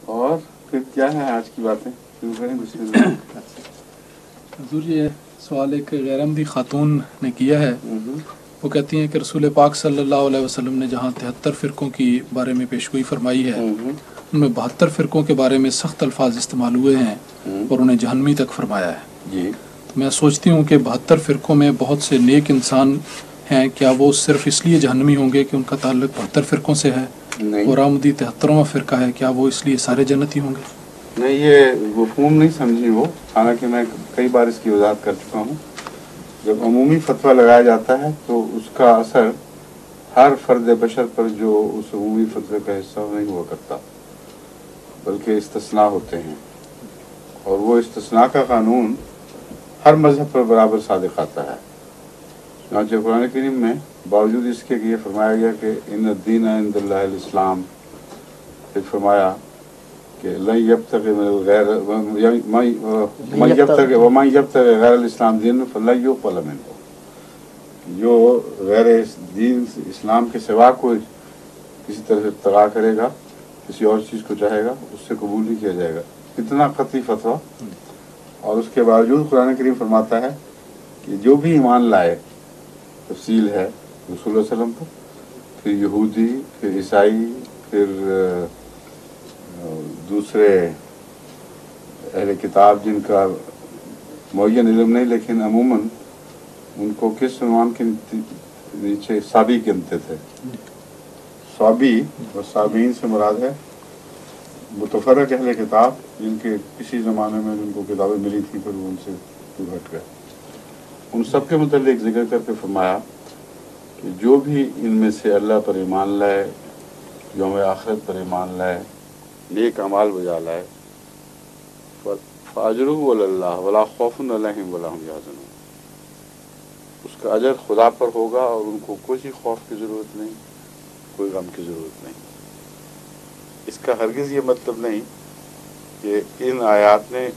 اور پھر کیا ہے آج کی باتیں شروع کریں؟ بسم اللہ۔ حضور یہ سوال ایک غیر احمدی خاتون نے کیا ہے. وہ کہتی ہیں کہ رسول پاک صلی اللہ علیہ وسلم نے جہاں 73 فرقوں کی بارے میں پیشگوئی فرمائی ہے ان میں 72 فرقوں کے بارے میں سخت الفاظ استعمال ہوئے ہیں اور انہیں جہنمی تک فرمایا ہے. جی میں سوچتی ہوں کہ 72 فرقوں میں بہت سے نیک انسان ہیں، کیا وہ صرف اس لیے جہنمی ہوں گے کہ ان کا تعلق 72 فرقوں سے ہے؟ اور احمدی 73واں فرقہ ہے، کیا وہ اس لیے سارے جنتی ہوں گے؟ نہیں، یہ مفہوم نہیں سمجھی وہ، حالانکہ میں کئی بار اس کی وضاحت کر چکا ہوں. جب عمومی فتویٰ لگایا جاتا ہے تو اس کا اثر ہر فرد بشر پر جو اس عمومی فتوے کا حصہ نہیں ہوا کرتا، بلکہ استثناء ہوتے ہیں، اور وہ استثناء کا قانون ہر مذہب پر برابر صادق آتا ہے. چنانچہ قرآن کریم میں باوجود اس کے کہ یہ فرمایا گیا کہ ان الدین عند اللہ الاسلام، پھر فرمایا کہ لن یبتغی من الغیر ومن یبتغی غیر الاسلام دین فلن یقبل منہ، جو غیر دین اسلام کے سوا کوئی کسی طرح ابتغاء کرے گا، کسی اور چیز کو چاہے گا، اس سے قبول نہیں کیا جائے گا. اتنا قطعی فتویٰ، اور اس کے باوجود قرآن کریم فرماتا ہے کہ جو بھی ایمان لائے، تفصیل ہے رسول اللہ صلی اللہ علیہ وسلم پر، پھر یہودی، پھر عیسائی، پھر دوسرے اہل کتاب جن کا معین علم نہیں لیکن عموماً ان کو کس عنوان کے نیچے صابی گنتے تھے. صابی اور صابین سے مراد ہے متفرق اہل کتاب جن کے کسی زمانے میں جن کو کتابیں ملی تھیں پھر وہ ان سے ہٹ گئے. ان سب کے متعلق ذکر کر کے فرمایا کہ جو بھی ان میں سے اللہ پر ایمان لائے، یوم آخرت پر ایمان لائے، نیک اعمال بجا لائے، فاجرہ علی اللہ ولا خوف علیہم ولا ہم یحزنون، اس کا اجر خدا پر ہوگا اور ان کو کوئی خوف کی ضرورت نہیں، کوئی غم کی ضرورت نہیں. اس کا ہرگز یہ مطلب نہیں کہ ان آیات نے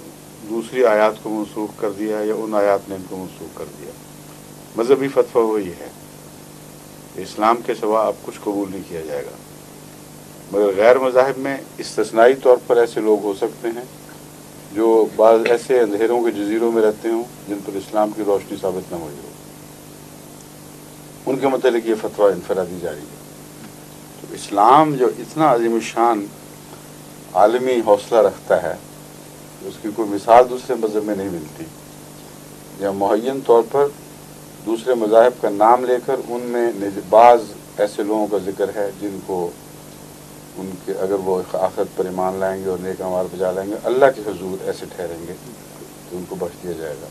دوسری آیات کو منسوخ کر دیا یا ان آیات نے ان کو منسوخ کر دیا. مذہبی فتویٰ وہی ہے کہ اسلام کے سوا اب کچھ قبول نہیں کیا جائے گا، مگر غیر مذاہب میں استثنائی طور پر ایسے لوگ ہو سکتے ہیں جو بعض ایسے اندھیروں کے جزیروں میں رہتے ہوں جن پر اسلام کی روشنی ثابت نہ ہوئی ہو، ان کے متعلق یہ فتویٰ انفرادی جاری ہے. تو اسلام جو اتنا عظیم الشان عالمی حوصلہ رکھتا ہے، اس کی کوئی مثال دوسرے مذہب میں نہیں ملتی. یا معین طور پر دوسرے مذاہب کا نام لے کر ان میں بعض ایسے لوگوں کا ذکر ہے جن کو ان کے اگر وہ آخرت پر ایمان لائیں گے اور نیک اعمال بجا لائیں گے، اللہ کے حضور ایسے ٹھہریں گے تو ان کو بخش دیا جائے گا.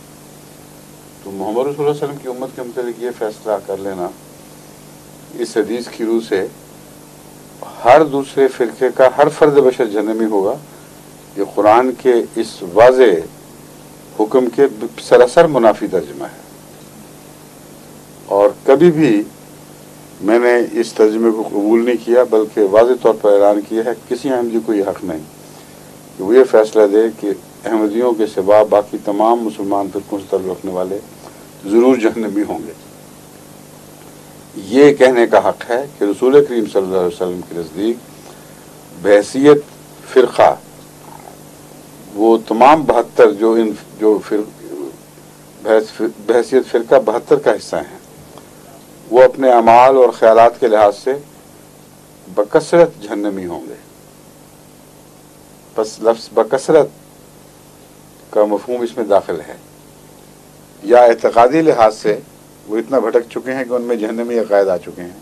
تو محمد رسول اللہ علیہ وسلم کی امت کے متعلق یہ فیصلہ کر لینا اس حدیث کی روح سے ہر دوسرے فرقے کا ہر فرد بشر جہنمی ہوگا، یہ قرآن کے اس واضح حکم کے سراسر منافی ترجمہ ہے. اور کبھی بھی میں نے اس ترجمے کو قبول نہیں کیا، بلکہ واضح طور پر اعلان کیا ہے کسی احمدی کو یہ حق نہیں کہ وہ یہ فیصلہ دے کہ احمدیوں کے سوا باقی تمام مسلمان فرقوں سے تعلق رکھنے والے ضرور جہنمی ہوں گے. یہ کہنے کا حق ہے کہ رسول کریم صلی اللہ علیہ وسلم کے نزدیک بحیثیت فرقہ وہ تمام 72 بحیثیت فرقہ 72 کا حصہ ہیں، وہ اپنے اعمال اور خیالات کے لحاظ سے بکثرت جہنمی ہوں گے. بس لفظ بکثرت کا مفہوم اس میں داخل ہے. یا اعتقادی لحاظ سے وہ اتنا بھٹک چکے ہیں کہ ان میں جہنمی عقائد آ چکے ہیں،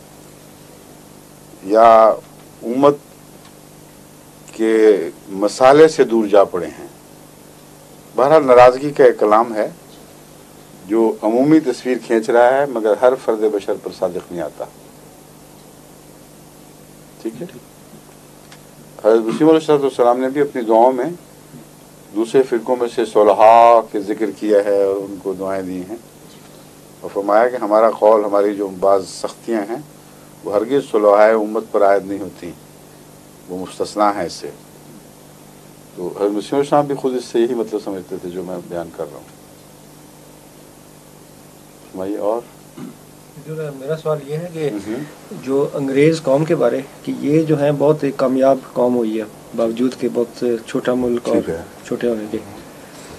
یا امت کے مسالے سے دور جا پڑے ہیں. بہرحال ناراضگی کا ایک کلام ہے جو عمومی تصویر کھینچ رہا ہے مگر ہر فرد بشر پر صادق نہیں آتا. ٹھیک ہے. حضرت مسیم علیہ السلام نے بھی اپنی دعاؤں میں دوسرے فرقوں میں سے صلحاء کے ذکر کیا ہے اور ان کو دعائیں دی ہیں، اور فرمایا کہ ہمارا قول، ہماری جو بعض سختیاں ہیں وہ ہرگز صلحاء امت پر عائد نہیں ہوتی، وہ مستثنیٰ ہیں اس سے. تو حضرت مسیم علیہ السلام بھی خود اس سے یہی مطلب سمجھتے تھے جو میں بیان کر رہا ہوں. فرمائیے. اور میرا سوال یہ ہے کہ جو انگریز قوم کے بارے کہ یہ جو ہیں بہت ایک کامیاب قوم ہوئی ہے باوجود کہ بہت چھوٹا ملک اور چھوٹے ہونے کے،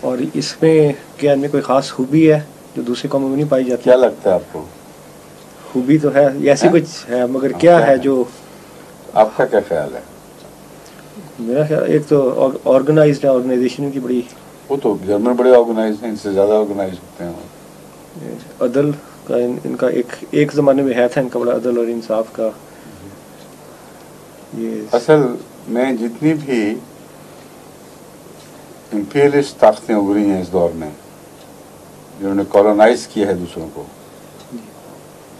اور اس میں کیا ان میں کوئی خاص خوبی ہے جو دوسری قوموں میں نہیں پائی جاتی؟ کیا لگتا ہے آپ کو؟ خوبی تو ہے ایسی کچھ ہے، مگر کیا ہے جو آپ کا کیا خیال ہے؟ میرا خیال ایک تو آرگنائزڈ ہے، آرگنائزیشن کی بڑی، وہ تو جرمن بڑے آرگنائز ہیں، ان سے زیادہ آرگنائز ہوتے ہیں. عدل کا ان کا ایک زمانے میں ہے تھا ان کا بڑا عدل اور انصاف کا. یہ اصل میں جتنی بھی امپیریلسٹ طاقتیں ابھری ہیں اس دور میں جنہوں نے کالونائز کیا ہے دوسروں کو،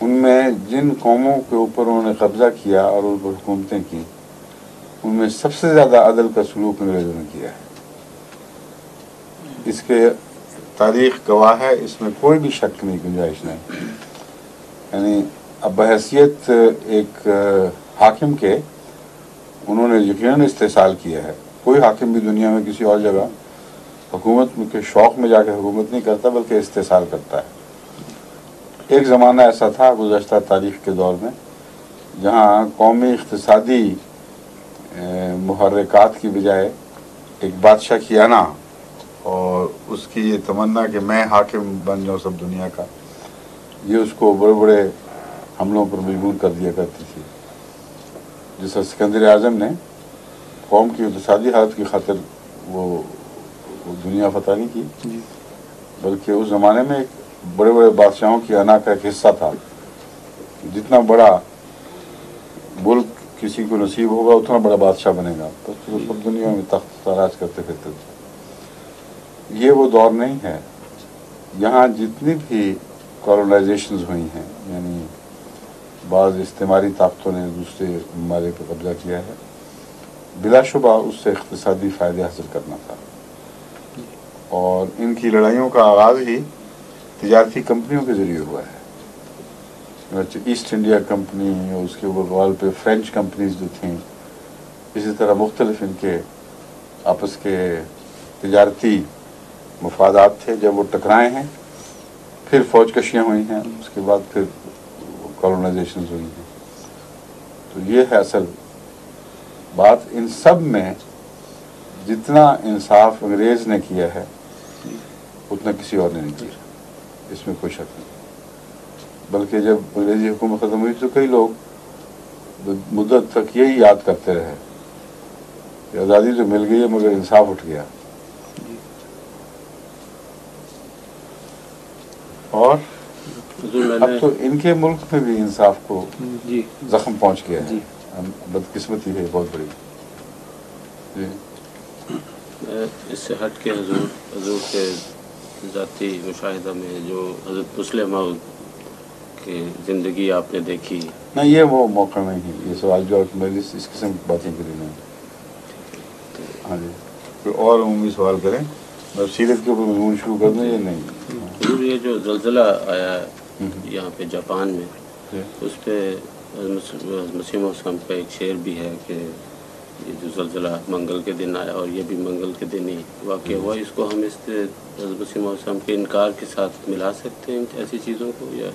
ان میں جن قوموں کے اوپر انہوں نے قبضہ کیا اور ان پر حکومتیں کی، ان میں سب سے زیادہ عدل کا سلوک انگریزوں نے کیا ہے. اس کے تاریخ گواہ ہے، اس میں کوئی بھی شک نہیں، گنجائش نہیں. یعنی اب بحیثیت ایک حاکم کے انہوں نے یقیناً استحصال کیا ہے. کوئی حاکم بھی دنیا میں کسی اور جگہ حکومت کے شوق میں جا کے حکومت نہیں کرتا بلکہ استحصال کرتا ہے. ایک زمانہ ایسا تھا گزشتہ تاریخ کے دور میں جہاں قومی اقتصادی محرکات کی بجائے ایک بادشاہ کی انا اور اس کی یہ تمنا کہ میں حاکم بن جاؤں سب دنیا کا، یہ اس کو بڑے بڑے حملوں پر مجبور کر دیا کرتی تھی. جس طرح سکندر اعظم نے قوم کی اقتصادی حالت کی خاطر وہ دنیا فتح نہیں کی، بلکہ اس زمانے میں ایک بڑے بڑے بادشاہوں کی انا کا ایک حصہ تھا. جتنا بڑا ملک کسی کو نصیب ہوگا اتنا بڑا بادشاہ بنے گا، تو سب دنیا میں تخت تاراج کرتے پھرتے تھے. یہ وہ دور نہیں ہے. یہاں جتنی بھی کالونائزیشنز ہوئی ہیں، یعنی بعض استعماری طاقتوں نے دوسرے ممالک پہ قبضہ کیا ہے، بلا شبہ اس سے اقتصادی فائدے حاصل کرنا تھا. اور ان کی لڑائیوں کا آغاز ہی تجارتی کمپنیوں کے ذریعے ہوا ہے. ایسٹ انڈیا کمپنی اور اس کے بغال پہ فرینچ کمپنیز جو تھیں، اسی طرح مختلف ان کے آپس کے تجارتی مفادات تھے. جب وہ ٹکرائے ہیں پھر فوج کشیاں ہوئی ہیں، اس کے بعد پھر کالونائزیشنز ہوئی ہیں. تو یہ ہے اصل بات. ان سب میں جتنا انصاف انگریز نے کیا ہے اتنا کسی اور نے نہیں کیا، اس میں کوئی شک نہیں. بلکہ جب انگریزی حکومت ختم ہوئی تو کئی لوگ مدت تک یہی یاد کرتے رہے کہ آزادی تو مل گئی ہے مگر انصاف اٹھ گیا. اور اب تو ان کے ملک میں بھی انصاف کو زخم پہنچ گیا ہے. بدقسمتی ہے بہت بڑی. اس سے ہٹ کے حضور کے ذاتی مشاہدہ میں جو حضرت مسلم موعود کی زندگی آپ نے دیکھی؟ نہیں، یہ وہ موقع نہیں ہے، یہ سوال جو میری اس قسم کی باتیں کے لیے نہیں. ہاں جی، کوئی اور عمومی سوال کریں. سیرت کے اوپر مضمون شروع کر دیں یا نہیں؟ حضور یہ جو زلزلہ آیا یہاں پہ جاپان میں، اس پہ مسیح موسم کا ایک شعر بھی ہے کہ یہ جو زلزلہ منگل کے دن آیا اور یہ بھی منگل کے دن ہی واقع ہوا. اس کو ہم اس مسیح موسم کے انکار کے ساتھ ملا سکتے ہیں ایسی چیزوں کو؟ یا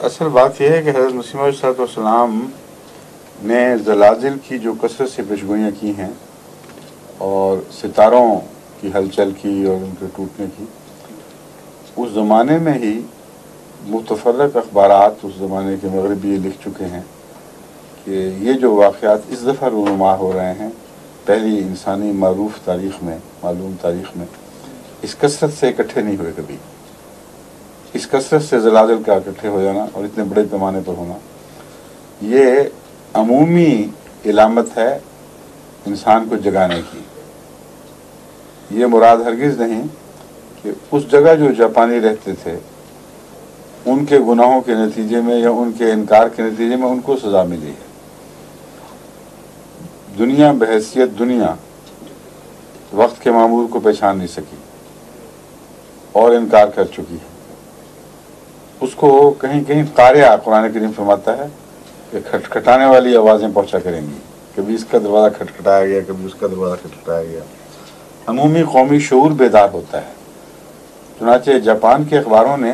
اصل بات یہ ہے کہ حضرت مسیح موعود صلی اللہ علیہ وسلم نے زلازل کی جو کثرت سے پیشگوئیاں کی ہیں اور ستاروں کی ہلچل کی اور ان کے ٹوٹنے کی، اس زمانے میں ہی متفرق اخبارات اس زمانے کے مغربی یہ لکھ چکے ہیں کہ یہ جو واقعات اس دفعہ رونما ہو رہے ہیں پہلی انسانی معلوم تاریخ میں اس کثرت سے اکٹھے نہیں ہوئے کبھی. اس کثرت سے زلازل کا اکٹھے ہو جانا اور اتنے بڑے پیمانے پر ہونا یہ عمومی علامت ہے انسان کو جگانے کی. یہ مراد ہرگز نہیں کہ اس جگہ جو جاپانی رہتے تھے ان کے گناہوں کے نتیجے میں یا ان کے انکار کے نتیجے میں ان کو سزا ملی ہے. دنیا بحیثیت دنیا وقت کے معمول کو پہچان نہیں سکی اور انکار کر چکی ہے. اس کو کہیں کہیں قاریہ قرآن کریم فرماتا ہے کہ کھٹکھٹانے والی آوازیں پہنچا کریں گی. کبھی اس کا دروازہ کھٹکھٹایا گیا، کبھی اس کا دروازہ کھٹکھٹایا گیا. عمومی قومی شعور بیدار ہوتا ہے. چنانچہ جاپان کے اخباروں نے